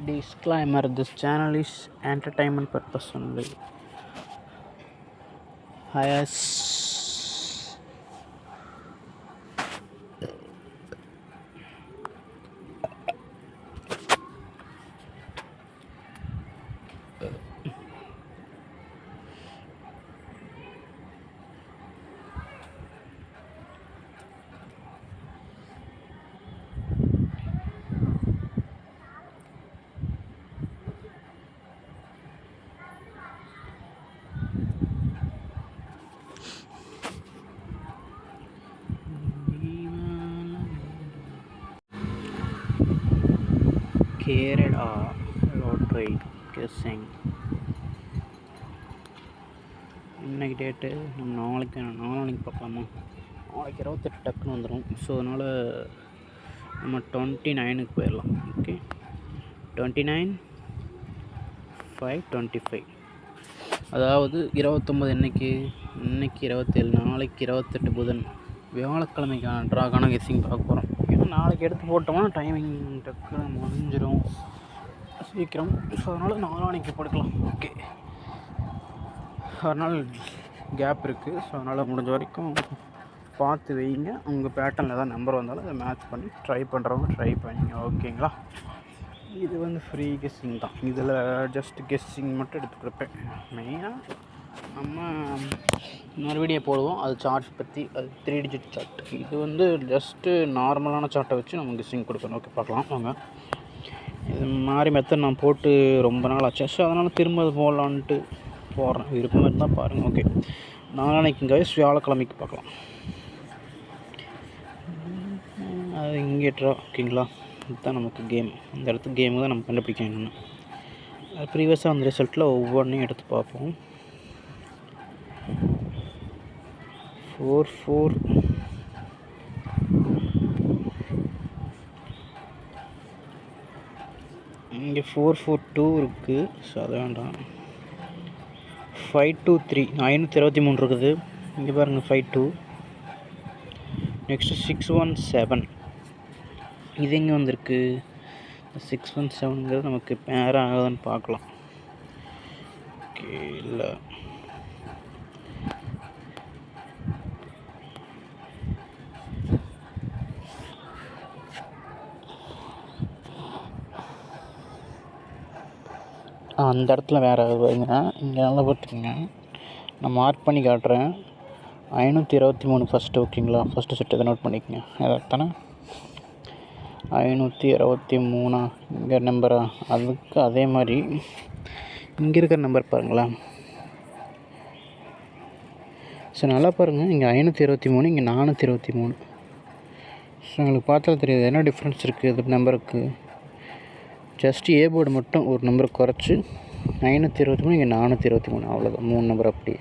Disclaimer: this channel is entertainment purpose only. Hi guys. Kerala lottery guessing. இன்னைக்கு date நம்ம நாளைக்கு பார்க்கலாமா? நாளைக்கு 28 டக்குன்னு வந்துடும். ஸோ அதனால் நம்ம 29க்கு போயிடலாம். ஓகே, 29/5/25. அதாவது 29 இன்னைக்கு 27, நாளைக்கு 28 புதன், வியாழக்கிழமைக்கான ட்ராகான கெஸ்ஸிங் பார்க்க போகிறோம். ஏன்னா நாளைக்கு எடுத்து போட்டோம்னா டைமிங் டக்குன்னு முடிஞ்சிடும் சீக்கிரம். ஸோ அதனால் நாளானைக்கு போட்டுக்கலாம். ஓகே, அதனால் கேப் இருக்குது. ஸோ அதனால் முடிஞ்ச வரைக்கும் பார்த்து வைங்க. உங்கள் பேட்டர்னில் ஏதாவது நம்பர் வந்தாலும் அதை மேட்ச் பண்ணி ட்ரை பண்ணுறவங்க ட்ரை பண்ணிங்க. ஓகேங்களா? இது ஃப்ரீ கெஸ்ஸிங் தான். இதில் ஜஸ்ட் கெஸ்ஸிங் மட்டும் எடுத்துக்கிறப்பேன். மெயினாக நம்ம இன்னொரு வீடியோ போடுவோம், அது சார்ட் பற்றி. அது 3 டிஜிட் சார்ட். இது ஜஸ்ட்டு நார்மலான சார்ட்டை வச்சு நம்ம கெஸ்ஸிங் கொடுக்கணும். ஓகே, பார்க்கலாம் வாங்க. இது மாதிரி மெத்தட் நான் போட்டு ரொம்ப நாள் ஆச்சு. ஸோ அதனால் திரும்ப அது போடலான்ட்டு போடுறேன். விருப்பமாக இருந்தால் பாருங்கள். ஓகே, நாளைக்கு கைஸ் வியாழக்கிழமைக்கு பார்க்கலாம். அது இங்கேட்ரா. ஓகேங்களா? இதுதான் நமக்கு கேம். இந்த இடத்துக்கு கேமு தான் நம்ம கண்டுபிடிக்கணும். ப்ரீவியஸாக அந்த ரிசல்ட்டில் ஒவ்வொன்றையும் எடுத்து பார்ப்போம். 4-4 இங்கே 4-4-2 இருக்குது. ஸோ அது வேண்டாம். 5-2-3 523 இருக்குது. இங்கே பாருங்கள் 5-2. நெக்ஸ்ட்டு 6-1-7. இது எங்கே வந்திருக்கு? 6-1-7ங்கிறது நமக்கு பேர் ஆகுதுன்னு பார்க்கலாம். ஓகே, இல்லை அந்த இடத்துல வேறு ஆகுதுங்க. இங்கே நல்லா பார்த்துக்குங்க, நான் மார்க் பண்ணி காட்டுறேன். 523 ஃபஸ்ட்டு. ஓகேங்களா? ஃபஸ்ட்டு செட் இதை நோட் பண்ணிக்கோங்க. அதானே 523. இங்கே நம்பரா? அதுக்கு அதே மாதிரி இங்கே இருக்கிற நம்பர் பாருங்களேன். ஸோ நல்லா பாருங்கள், இங்கே 523, இங்கே 423. ஸோ உங்களுக்கு பார்த்தா தெரியுது என்ன டிஃப்ரென்ஸ் இருக்குது இது நம்பருக்கு. ஜஸ்ட் ஏ போர்டு மட்டும் ஒரு நம்பர் குறைச்சி 523, இங்கே 423. அவ்வளோதான். 3 நம்பர் அப்படி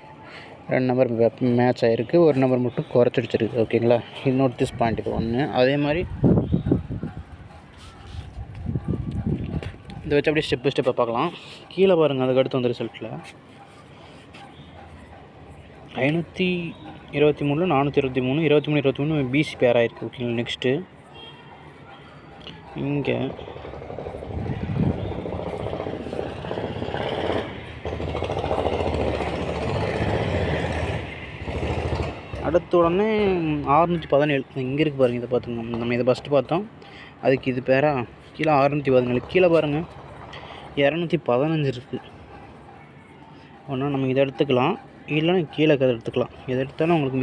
2 நம்பர் மேட்ச் ஆகிருக்கு. ஒரு நம்பர் மட்டும் குறைச்சிடுச்சிருக்கு. ஓகேங்களா? இது நோட் திஸ் பாயிண்ட். இது ஒன்று. அதே மாதிரி இதை வச்சு அப்படியே ஸ்டெப் பை ஸ்டெப்பாக பார்க்கலாம். கீழே பாருங்கள், அதுக்கு அடுத்து வந்த ரிசல்ட்டில் 523, 423, 23 பிசி பேர் ஆகிருக்கு. ஓகேங்களா? நெக்ஸ்ட்டு இங்கே அடுத்த உடனே 617. இங்கே இருக்குது பாருங்கள். இதை பார்த்துங்க. நம்ம இதை ஃபஸ்ட்டு பார்த்தோம், அதுக்கு இது பேரா? கீழே 617. கீழே பாருங்கள் 215 இருக்குது. ஒன்றா நம்ம இதை எடுத்துக்கலாம், இல்லைன்னா கீழே கதை எடுத்துக்கலாம். எதை எடுத்தாலும் உங்களுக்கு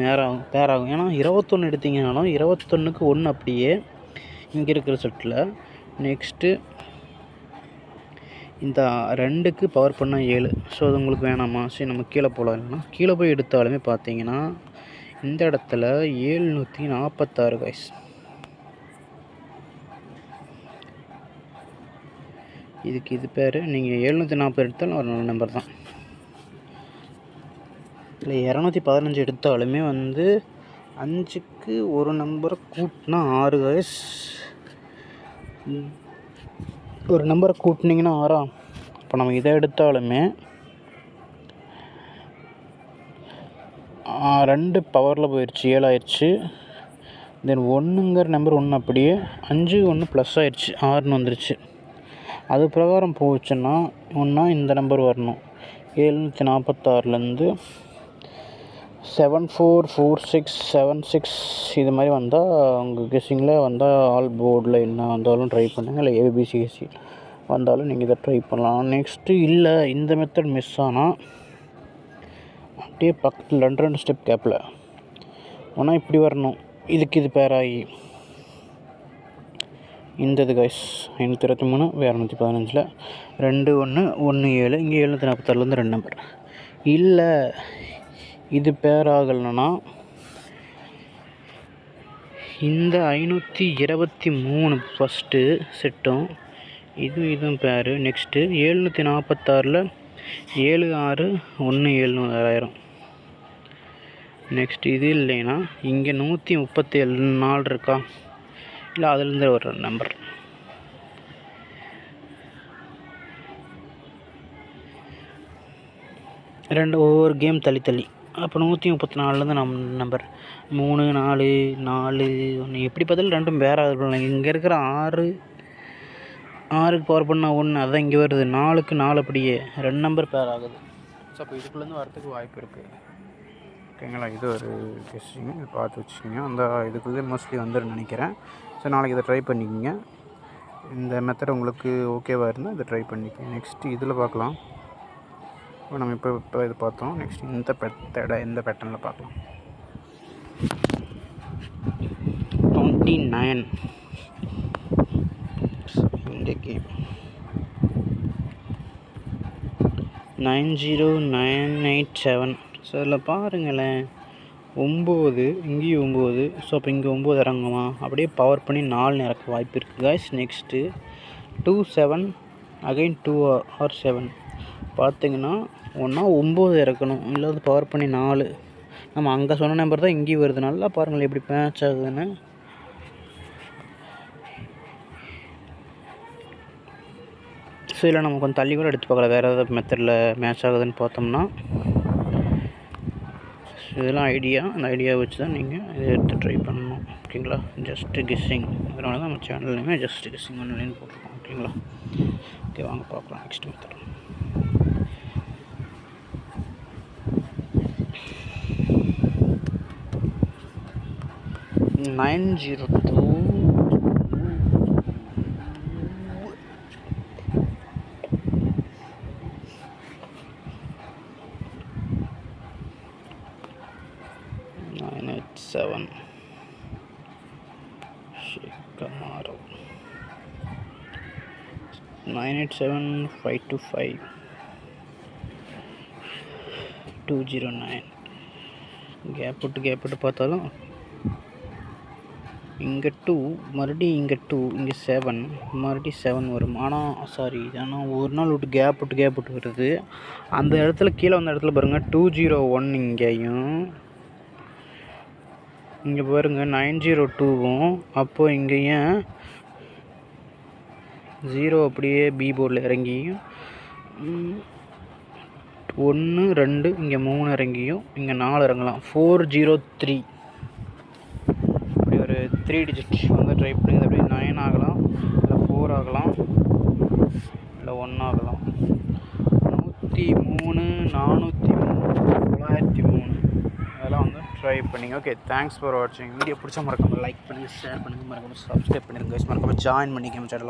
பேராகும். ஏன்னா 21 எடுத்திங்கனாலும் 21க்கு 1 அப்படியே இங்கே இருக்கிற செட்டில். நெக்ஸ்ட்டு இந்த 2க்கு பவர் பண்ணால் 7. ஸோ அது உங்களுக்கு வேணாமா? சரி, நம்ம கீழே போகலாம். இல்லைன்னா கீழே போய் எடுத்தாலுமே பார்த்தீங்கன்னா இந்த இடத்துல 746 கைஸ். இதுக்கு இது பேர். நீங்கள் 740 எடுத்தாலும் ஒரு நல்ல நம்பர் தான். இல்லை 215 எடுத்தாலுமே 5க்கு ஒரு நம்பரை கூட்டினா 6 கைஸ். ஒரு நம்பரை கூட்டினீங்கன்னா 6. இப்போ நம்ம இதை எடுத்தாலுமே 2 பவரில் போயிடுச்சு, 7 ஆயிடுச்சு. தென் 1ங்கிற நம்பர் 1 அப்படியே 5 1 ப்ளஸ் ஆயிடுச்சு, 6ன்னு வந்துருச்சு. அது பிரகாரம் போச்சுன்னா ஒன்றா இந்த நம்பர் வரணும். 746லேருந்து 744676 இது மாதிரி வந்தால் உங்கள் கெஸ்ஸிங்கில் வந்தால் ஆல் போர்டில் என்ன வந்தாலும் ட்ரை பண்ணுங்கள். இல்லை ஏபிசிஎஸ்சி வந்தாலும் நீங்கள் இதை ட்ரை பண்ணலாம். நெக்ஸ்ட்டு இல்லை இந்த மெத்தட் மிஸ் ஆனால் அப்படியே பக்கத்தில் 2 ஸ்டெப் கேப்பில் ஒன்றா இப்படி வரணும். இதுக்கு இது பேராகி இந்த இது கைஸ் 523 215 2 1 1 7 இங்கே 746லேருந்து 2 நம்பர். இல்லை இது பேர் ஆகலைன்னா இந்த 523 ஃபஸ்ட்டு செட்டும் இதுவும் பேர். நெக்ஸ்ட்டு 746ல் 7617 நெக்ஸ்ட் இது இல்லைன்னா இங்கே 137 இருக்கா, இல்லை அதுலேருந்து ஒரு நம்பர். ஒவ்வொரு கேம் தள்ளி அப்போ 134லேருந்து நம்பர் 3 4 4 1 எப்படி பார்த்தாலும் ரெண்டும் வேறு ஆகுது. இங்கே இருக்கிற 6க்கு பவர் பண்ணால் 1 அதான் இங்கே வருது. 4க்கு 4 அப்படியே 2 நம்பர் பேர் ஆகுது. ஸோ அப்போ இதுக்குள்ளேருந்து வரத்துக்கு வாய்ப்பு இருக்குது. ஓகேங்களா, இது ஒரு கெஸ்டிங் பார்த்து வச்சுக்கோங்க. அந்த இதுக்குள்ளே மோஸ்ட்லி வந்துடும் நினைக்கிறேன். ஸோ நாளைக்கு இதை ட்ரை பண்ணிக்கோங்க. இந்த மெத்தட் உங்களுக்கு ஓகேவாக இருந்தால் இதை ட்ரை பண்ணிக்கோங்க. நெக்ஸ்ட்டு இதில் பார்க்கலாம். நம்ம இப்போ இது பார்த்தோம். நெக்ஸ்ட் இந்த பேட்டர்னில் பார்க்கலாம். 29 இந்த கேம் 90987. ஸோ இதில் பாருங்களேன் 9 இங்கேயும் 9. ஸோ அப்போ இங்கே 9 இறங்குமா, அப்படியே பவர் பண்ணி 4 இறக்க வாய்ப்பு இருக்குது காய்ஸ். நெக்ஸ்ட்டு 27 அகைன் 2 or 7 பார்த்திங்கன்னா ஒன்றா 9 இறக்கணும், இல்லாத பவர் பண்ணி 4. நம்ம அங்கே சொன்ன நம்பர் தான் இங்கேயும் வருது. நல்லா பாருங்கள் எப்படி மேட்ச் ஆகுதுன்னு. ஸோ இல்லை நம்ம கொஞ்சம் தள்ளி கூட எடுத்து பார்க்கலாம், வேறு ஏதாவது மெத்தடில் மேட்ச் ஆகுதுன்னு பார்த்தோம்னா. இதெல்லாம் அந்த ஐடியா வச்சு தான் நீங்கள் இதை எடுத்து ட்ரை பண்ணணும். ஓகேங்களா, ஜஸ்ட்டு கெஸ்ஸிங். அதனால தான் நம்ம சேனல்லையுமே ஜஸ்ட்டு கெஸ்ஸிங் ஒன்லைன் போட்டிருக்கோம். ஓகேங்களா, ஓகே வாங்க பார்க்கலாம் நெக்ஸ்ட் மெத்தட். 902 987 Shikamaru 987 525 209. கேப் விட்டு பார்த்தாலும் இங்கே 2 மறுபடியும் இங்கே 2 இங்கே 7 மறுபடியும் 7 வரும். ஆனால் ஒரு நாள் விட்டு கேப் விட்டு வருது. அந்த இடத்துல கீழே வந்த இடத்துல பாருங்கள் 201 இங்கேயும் இங்கே பாருங்கள் 902வும். அப்போது இங்கே ஏன் 0 அப்படியே பி போர்டில் இறங்கியும் 1 2 இங்கே 3 இறங்கியும் இங்கே 4 இறங்கலாம். 403 இப்படி ஒரு 3 டிஜிட் வந்து ட்ரை பண்ணுங்க. அப்படி 9 ஆகலாம், இல்லை 4 ஆகலாம், இல்லை 1 ஆகலாம். 103 403 903 அதெல்லாம் வந்து ட்ரை பண்ணிங்க. ஓகே, தேங்க்ஸ் ஃபார் வாட்சிங். வீடியோ பிடிச்சா மறக்காமல் லைக் பண்ணுங்கள், ஷேர் பண்ணுங்கள், மறக்காமல் சப்ஸ்கிரைப் பண்ணிடுங்க. மறக்காமல் ஜாயின் பண்ணிக்கோங்க சேனல்.